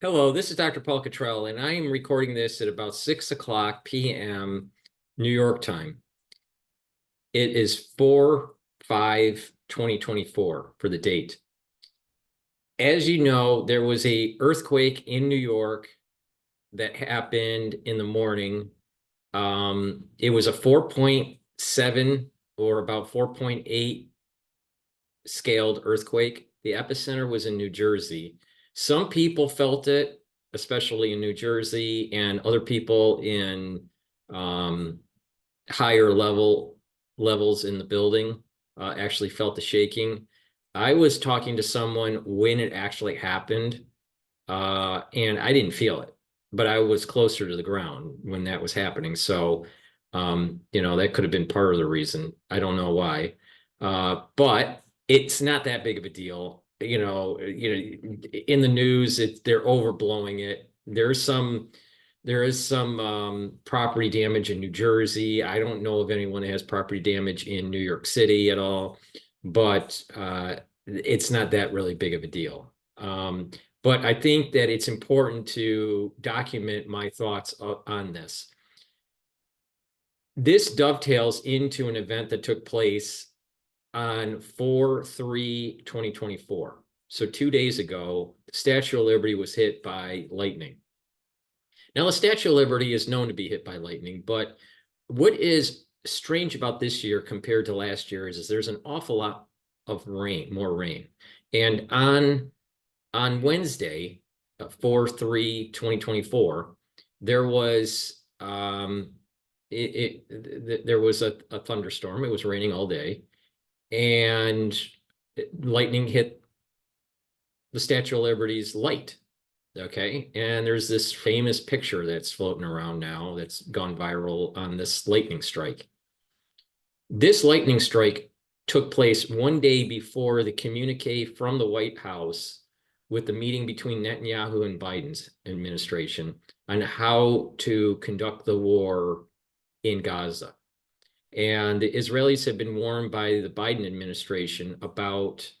Hello, this is Dr. Paul Cottrell, and I am recording this at about 6 o'clock p.m. New York time. It is 4/5/2024 for the date. As you know, there was a earthquake in New York that happened in the morning. It was a 4.7 or about 4.8 scaled earthquake. The epicenter was in New Jersey. Some people felt it, especially in New Jersey, and other people in um, higher levels in the building actually felt the shaking. I was talking to someone when it actually happened, and I didn't feel it, but I was closer to the ground when that was happening. So, that could have been part of the reason. I don't know why, but it's not that big of a deal. In the news, they're overblowing it. There is some property damage in New Jersey. I don't know if anyone has property damage in New York City at all, but it's not that really big of a deal. But I think that it's important to document my thoughts on this. This dovetails into an event that took place on 4/3/2024. So 2 days ago, the Statue of Liberty was hit by lightning. Now, the Statue of Liberty is known to be hit by lightning, but what is strange about this year compared to last year is there's an awful lot of rain, more rain. And on Wednesday, 4/3/2024, there was there was a thunderstorm. It was raining all day, and lightning hit the Statue of Liberty's light. Okay, and there's this famous picture that's floating around now that's gone viral on this lightning strike. This lightning strike took place one day before the communique from the White House with the meeting between Netanyahu and Biden's administration on how to conduct the war in Gaza. And the Israelis have been warned by the Biden administration about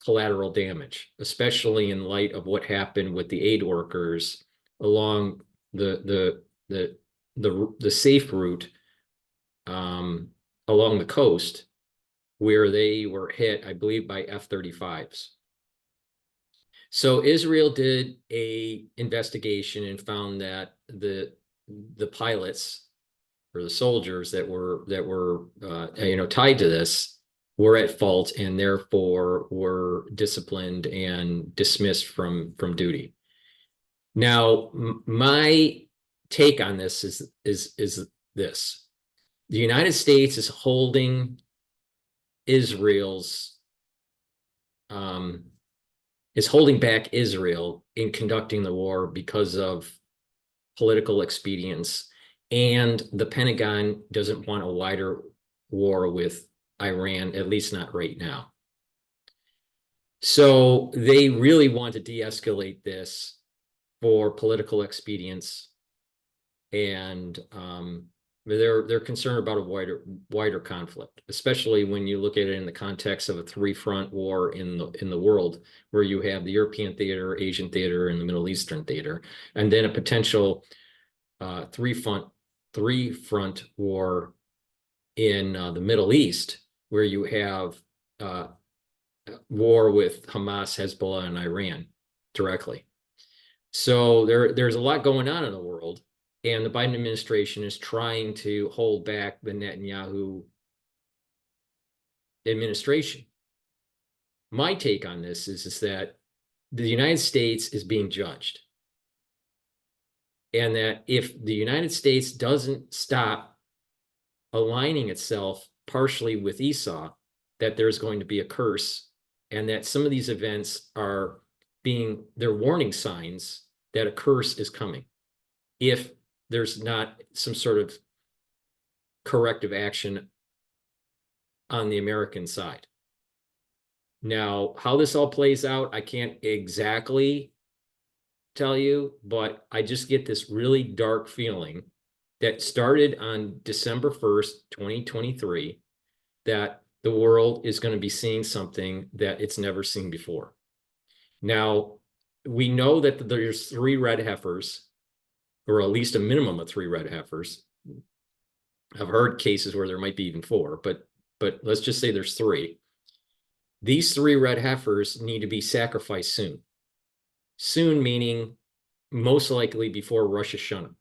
collateral damage, especially in light of what happened with the aid workers along the safe route along the coast, where they were hit, I believe, by F-35s. So Israel did a investigation and found that the pilots or the soldiers that were tied to this were at fault and therefore were disciplined and dismissed from duty. Now, my take on this is this: the United States is holding back Israel in conducting the war because of political expedience, and the Pentagon doesn't want a wider war with Iran, at least not right now. So they really want to de-escalate this for political expedience, and they're concerned about a wider conflict, especially when you look at it in the context of a three-front war in the world, where you have the European theater, Asian theater, and the Middle Eastern theater, and then a potential three-front war in the Middle East, where you have war with Hamas, Hezbollah, and Iran directly. So there's a lot going on in the world, and the Biden administration is trying to hold back the Netanyahu administration. My take on this is that the United States is being judged, and that if the United States doesn't stop aligning itself partially with Esau, that there's going to be a curse, and that some of these events they're warning signs that a curse is coming if there's not some sort of corrective action on the American side. Now, how this all plays out, I can't exactly tell you, but I just get this really dark feeling that started on December 1st, 2023, that the world is going to be seeing something that it's never seen before. Now, we know that there's 3 red heifers, or at least a minimum of 3 red heifers. I've heard cases where there might be even 4, but let's just say there's 3. These 3 red heifers need to be sacrificed soon. Soon meaning most likely before Rosh Hashanah.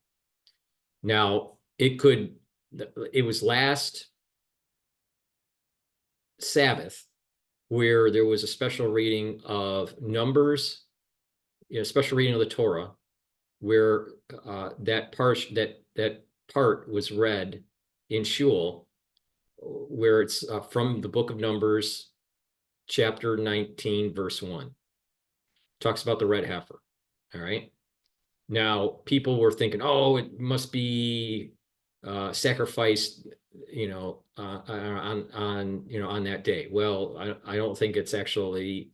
Now, it was last Sabbath where there was a special reading of Numbers, special reading of the Torah, where that part was read in shul, where it's from the book of Numbers, chapter 19, verse 1. Talks about the red heifer. All right. Now, people were thinking, oh, it must be sacrificed, on that day. Well, I don't think it's actually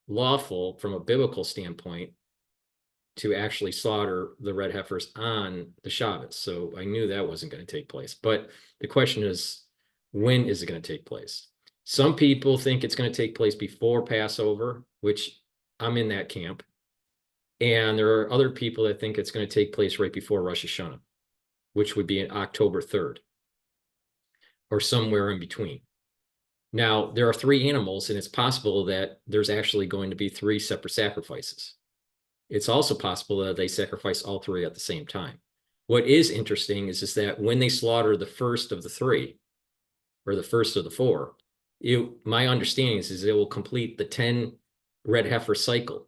lawful from a biblical standpoint to actually slaughter the red heifers on the Shabbos. So I knew that wasn't going to take place. But the question is, when is it going to take place? Some people think it's going to take place before Passover, which I'm in that camp. And there are other people that think it's going to take place right before Rosh Hashanah, which would be on October 3rd or somewhere in between. Now, there are 3 animals, and it's possible that there's actually going to be 3 separate sacrifices. It's also possible that they sacrifice all 3 at the same time. What is interesting is that when they slaughter the first of the 3, or the first of the 4, my understanding is it will complete the 10 red heifer cycle.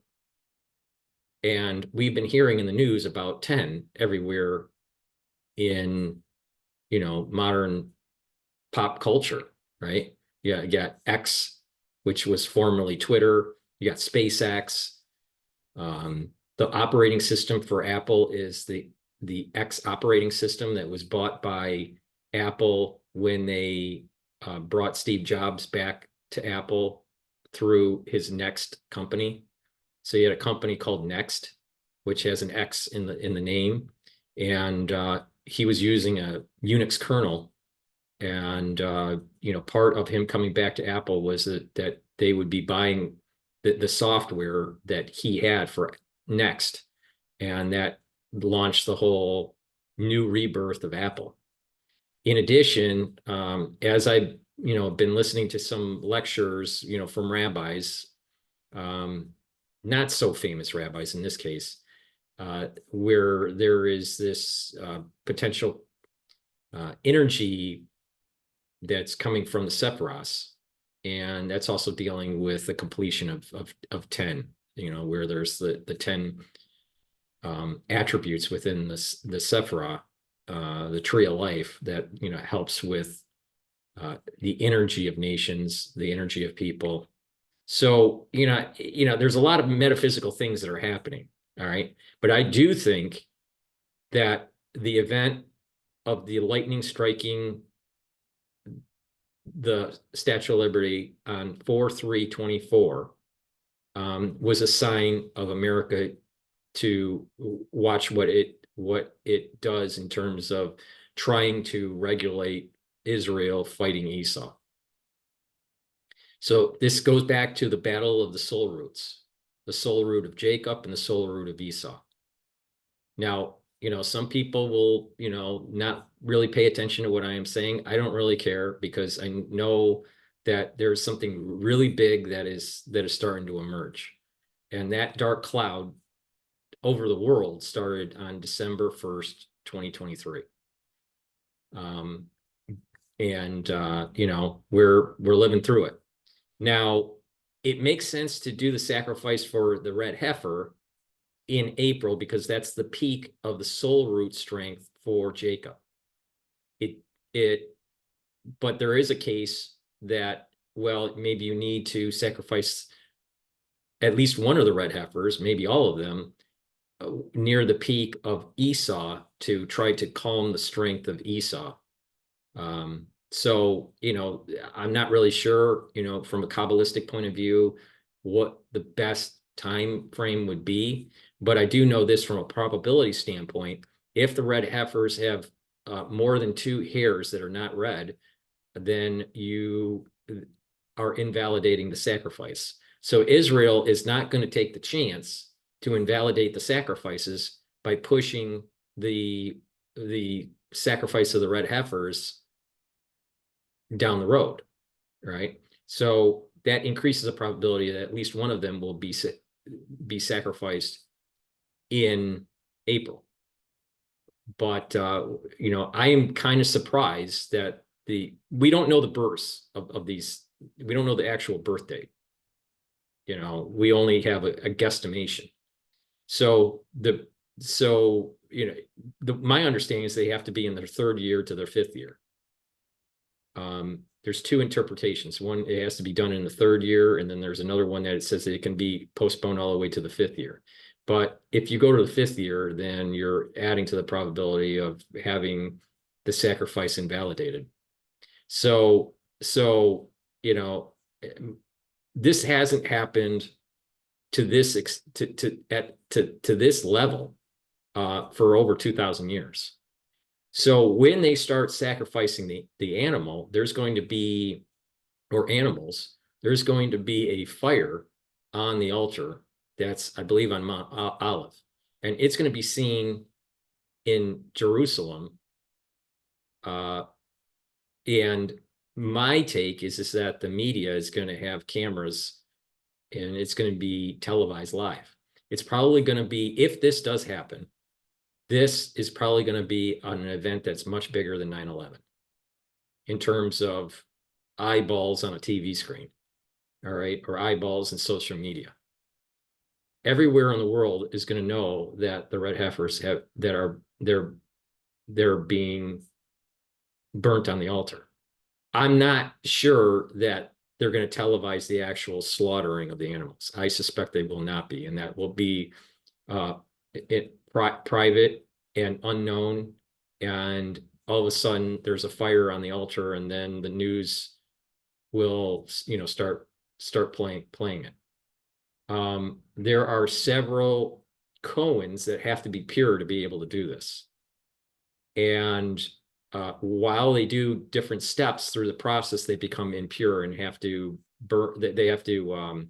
And we've been hearing in the news about 10 everywhere in, modern pop culture, right? Yeah, you got X, which was formerly Twitter. You got SpaceX. The operating system for Apple is the X operating system that was bought by Apple when they brought Steve Jobs back to Apple through his Next company. So you had a company called Next, which has an X in the name, and he was using a Unix kernel. And part of him coming back to Apple was that they would be buying the software that he had for Next, and that launched the whole new rebirth of Apple. In addition, as I've been listening to some lectures, from rabbis, not so famous rabbis in this case, where there is this potential energy that's coming from the Sephiros, and that's also dealing with the completion of 10, where there's the 10 attributes within the Sephirah, the tree of life that helps with the energy of nations, the energy of people. So there's a lot of metaphysical things that are happening. All right, but I do think that the event of the lightning striking the Statue of Liberty on 4/3/24 was a sign of America to watch what it does in terms of trying to regulate Israel fighting Esau. So this goes back to the battle of the soul roots, the soul root of Jacob and the soul root of Esau. Now, some people will, not really pay attention to what I am saying. I don't really care, because I know that there's something really big that is starting to emerge. And that dark cloud over the world started on December 1st, 2023. We're living through it. Now, it makes sense to do the sacrifice for the red heifer in April, because that's the peak of the soul root strength for Jacob. But there is a case that, well, maybe you need to sacrifice at least one of the red heifers, maybe all of them, near the peak of Esau to try to calm the strength of Esau. So, I'm not really sure, from a Kabbalistic point of view, what the best time frame would be. But I do know this from a probability standpoint. If the red heifers have more than 2 hairs that are not red, then you are invalidating the sacrifice. So Israel is not going to take the chance to invalidate the sacrifices by pushing the sacrifice of the red heifers down the road, right? So that increases the probability that at least one of them will be sacrificed in April. But you know, I am kind of surprised that we don't know the births of these. We don't know the actual birth date. You know, we only have a guesstimation. So you know, my understanding is they have to be in their 3rd year to their 5th year. There's 2 interpretations. One, it has to be done in the 3rd year, and then there's another one that it says that it can be postponed all the way to the 5th year. But if you go to the 5th year, then you're adding to the probability of having the sacrifice invalidated. So you know, this hasn't happened to this to this level for over 2,000 years. So when they start sacrificing the animal, there's going to be, or animals, there's going to be a fire on the altar that's, I believe, on Mount Olive. And it's going to be seen in Jerusalem. And my take is that the media is going to have cameras and it's going to be televised live. It's probably going to be, if this does happen, this is probably going to be an event that's much bigger than 9/11 in terms of eyeballs on a TV screen, all right, or eyeballs in social media. Everywhere in the world is going to know that the red heifers they're being burnt on the altar. I'm not sure that they're going to televise the actual slaughtering of the animals. I suspect they will not be, and that will be private and unknown, and all of a sudden there's a fire on the altar, and then the news will, you know, start playing it. There are several Cohens that have to be pure to be able to do this, and while they do different steps through the process, they become impure and have to they have to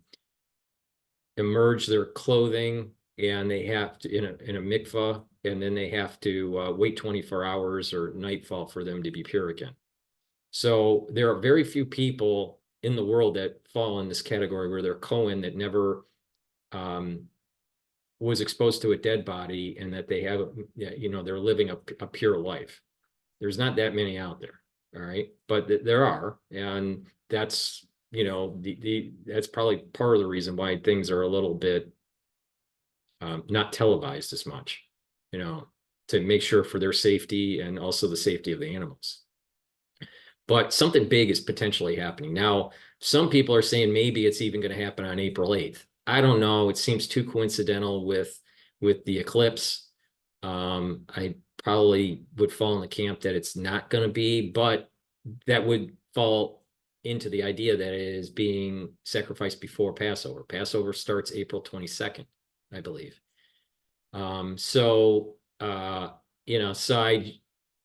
emerge their clothing, and they have to in a mikvah, and then they have to wait 24 hours or nightfall for them to be pure again. So there are very few people in the world that fall in this category where they're Cohen that never was exposed to a dead body, and that they have, you know, they're living a pure life. There's not that many out there, all right, but there are, and that's, you know, that's probably part of the reason why things are a little bit not televised as much, you know, to make sure for their safety and also the safety of the animals. But something big is potentially happening. Now, some people are saying maybe it's even going to happen on April 8th. I don't know. It seems too coincidental with the eclipse. I probably would fall in the camp that it's not going to be, but that would fall into the idea that it is being sacrificed before Passover. Passover starts April 22nd, I believe. You know, so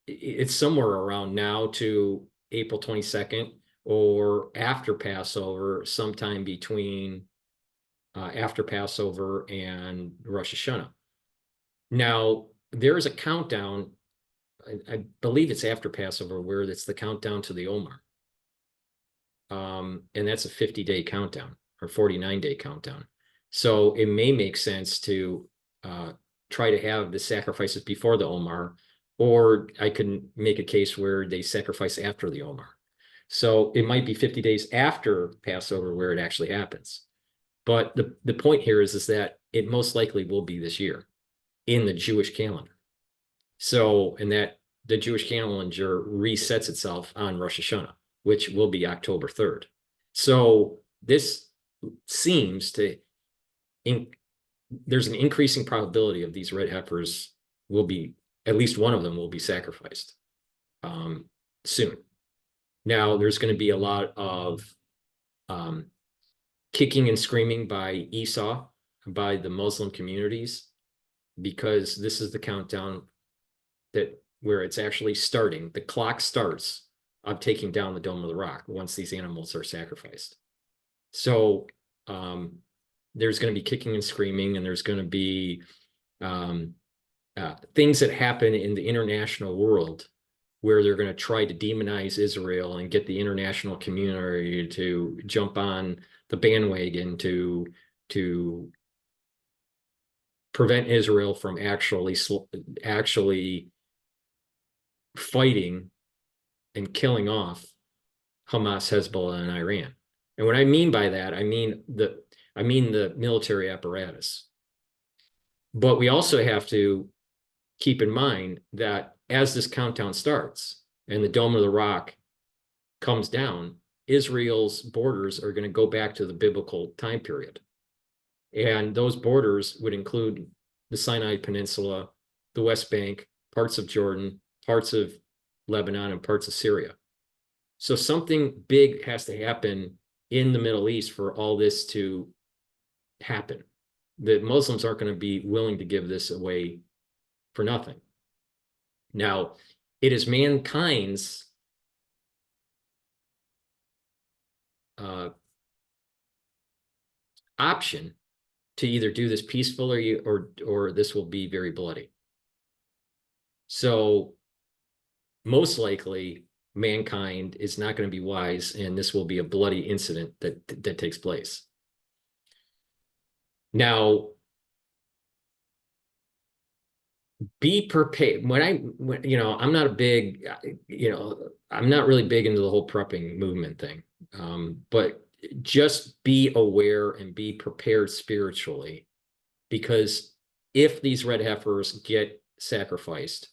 it's somewhere around now to April 22nd or after Passover, sometime between after Passover and Rosh Hashanah. Now, there is a countdown, I believe it's after Passover, where it's the countdown to the Omer. And that's a 50-day countdown or 49-day countdown. So it may make sense to try to have the sacrifices before the Omer, or I can make a case where they sacrifice after the Omer. So it might be 50 days after Passover where it actually happens. But the point here is that it most likely will be this year in the Jewish calendar. So, and that the Jewish calendar resets itself on Rosh Hashanah, which will be October 3rd. So this seems to, there's an increasing probability of these red heifers will be, at least one of them will be sacrificed soon. Now, there's going to be a lot of kicking and screaming by Esau, by the Muslim communities, because this is the countdown where it's actually starting. The clock starts of taking down the Dome of the Rock once these animals are sacrificed. So there's going to be kicking and screaming, and there's going to be things that happen in the international world where they're going to try to demonize Israel and get the international community to jump on the bandwagon to prevent Israel from actually fighting and killing off Hamas, Hezbollah, and Iran. And what I mean by that, I mean the military apparatus. But we also have to keep in mind that as this countdown starts and the Dome of the Rock comes down, Israel's borders are going to go back to the biblical time period. And those borders would include the Sinai Peninsula, the West Bank, parts of Jordan, parts of Lebanon, and parts of Syria. So something big has to happen in the Middle East for all this to happen. The Muslims aren't going to be willing to give this away for nothing. Now, it is mankind's option to either do this peacefully or this will be very bloody. So most likely mankind is not going to be wise, and this will be a bloody incident that takes place. Now, be prepared. I'm not a big, I'm not really big into the whole prepping movement thing. But just be aware and be prepared spiritually, because if these red heifers get sacrificed,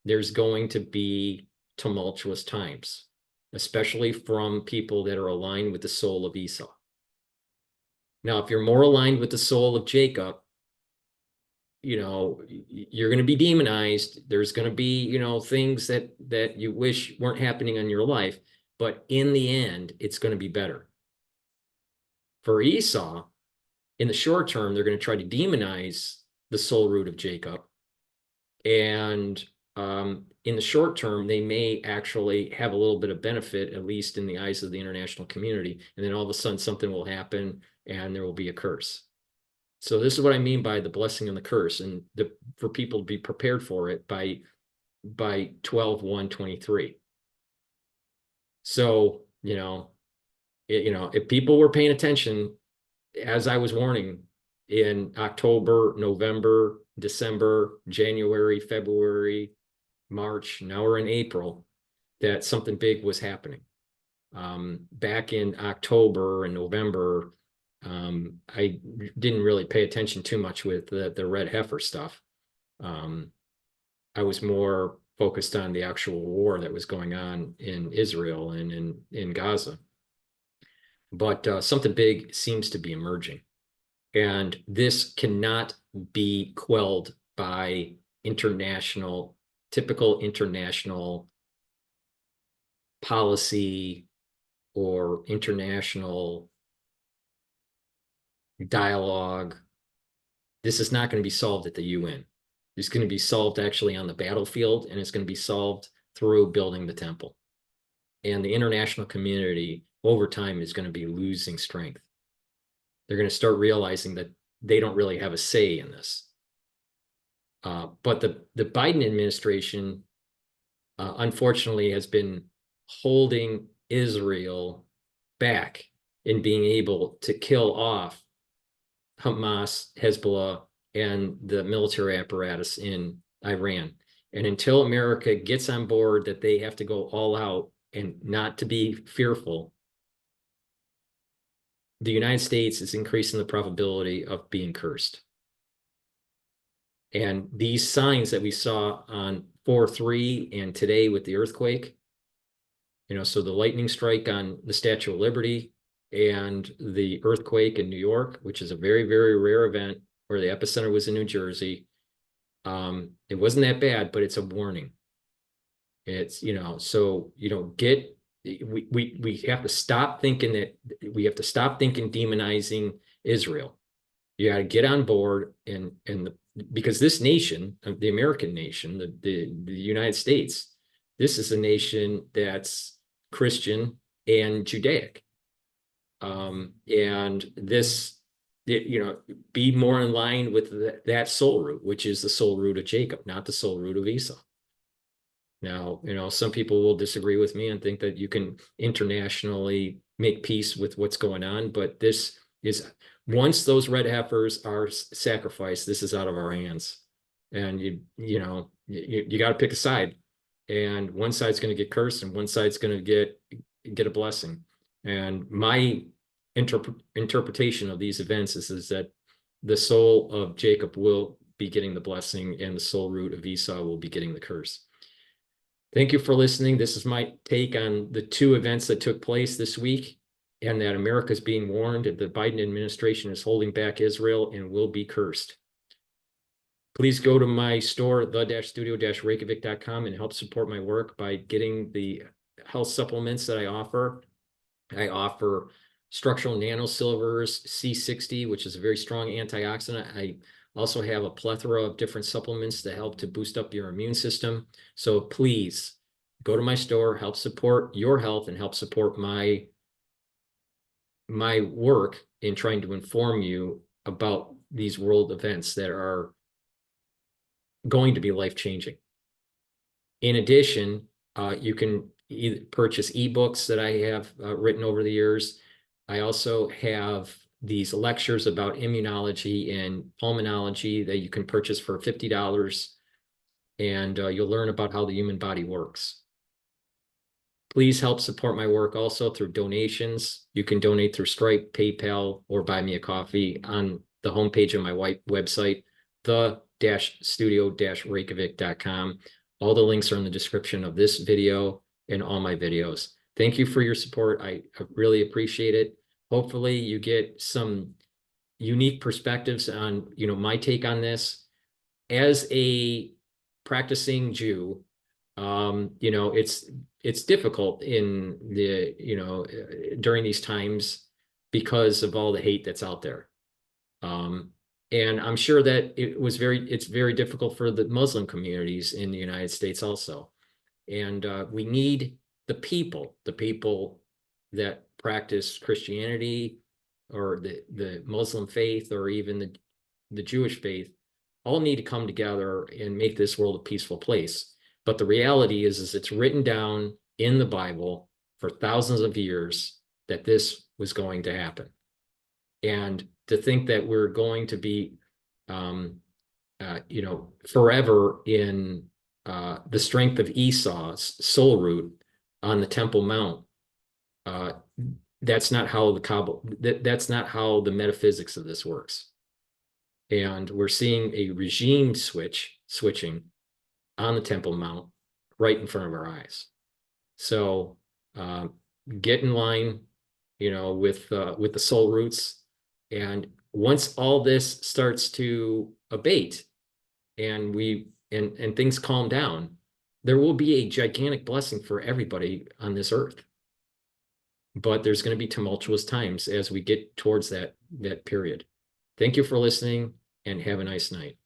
there's going to be tumultuous times, especially from people that are aligned with the soul of Esau. Now, if you're more aligned with the soul of Jacob, you're going to be demonized. There's going to be, things that you wish weren't happening in your life, but in the end, it's going to be better. For Esau, in the short term, they're going to try to demonize the soul root of Jacob. And in the short term, they may actually have a little bit of benefit, at least in the eyes of the international community. And then all of a sudden something will happen and there will be a curse. So this is what I mean by the blessing and the curse, and for people to be prepared for it by 12/1/23. So, if people were paying attention, as I was warning in October, November, December, January, February, March, now we're in April, that something big was happening. Back in October and November, I didn't really pay attention too much with the red heifer stuff. I was more focused on the actual war that was going on in Israel and in Gaza. But something big seems to be emerging. And this cannot be quelled by typical international policy or international dialogue. This is not going to be solved at the UN. It's going to be solved actually on the battlefield, and it's going to be solved through building the temple. And the international community over time is going to be losing strength. They're going to start realizing that they don't really have a say in this. But the Biden administration, unfortunately, has been holding Israel back in being able to kill off Hamas, Hezbollah, and the military apparatus in Iran. And until America gets on board that they have to go all out and not to be fearful, the United States is increasing the probability of being cursed. And these signs that we saw on 4/3 and today with the earthquake, so the lightning strike on the Statue of Liberty and the earthquake in New York, which is a very, very rare event where the epicenter was in New Jersey. It wasn't that bad, but it's a warning. It's, so we have to stop thinking demonizing Israel. You got to get on board because this nation, the American nation, the United States, this is a nation that's Christian and Judaic. And this be more in line with that soul root, which is the soul root of Jacob, not the soul root of Esau. Now, some people will disagree with me and think that you can internationally make peace with what's going on, but this is, once those red heifers are sacrificed, this is out of our hands. And you got to pick a side, and one side's going to get cursed and one side's going to get a blessing. And my interpretation of these events is that the soul of Jacob will be getting the blessing and the soul root of Esau will be getting the curse. Thank you for listening. This is my take on the two events that took place this week, and that America is being warned that the Biden administration is holding back Israel and will be cursed. Please go to my store, the-studio-reykjavik.com, and help support my work by getting the health supplements that I offer. I offer structural nanosilvers, C60, which is a very strong antioxidant. I also have a plethora of different supplements that help to boost up your immune system. So please go to my store, help support your health, and help support my work in trying to inform you about these world events that are going to be life-changing. In addition, you can purchase ebooks that I have written over the years. I also have these lectures about immunology and pulmonology that you can purchase for $50, and you'll learn about how the human body works. Please help support my work also through donations. You can donate through Stripe, PayPal, or buy me a coffee on the homepage of my website, the-studio-reykjavik.com. All the links are in the description of this video and all my videos. Thank you for your support. I really appreciate it. Hopefully you get some unique perspectives on, my take on this. As a practicing Jew, it's difficult in the, during these times because of all the hate that's out there. And I'm sure that it's very difficult for the Muslim communities in the United States also. And we need the people that practice Christianity or the Muslim faith or even the Jewish faith all need to come together and make this world a peaceful place. But the reality is it's written down in the Bible for thousands of years that this was going to happen. And to think that we're going to be, forever in the strength of Esau's soul root on the Temple Mount, that's not how that's not how the metaphysics of this works. And we're seeing a regime switching on the Temple Mount right in front of our eyes. So get in line, with the soul roots. And once all this starts to abate and and things calm down, there will be a gigantic blessing for everybody on this earth. But there's going to be tumultuous times as we get towards that period. Thank you for listening, and have a nice night.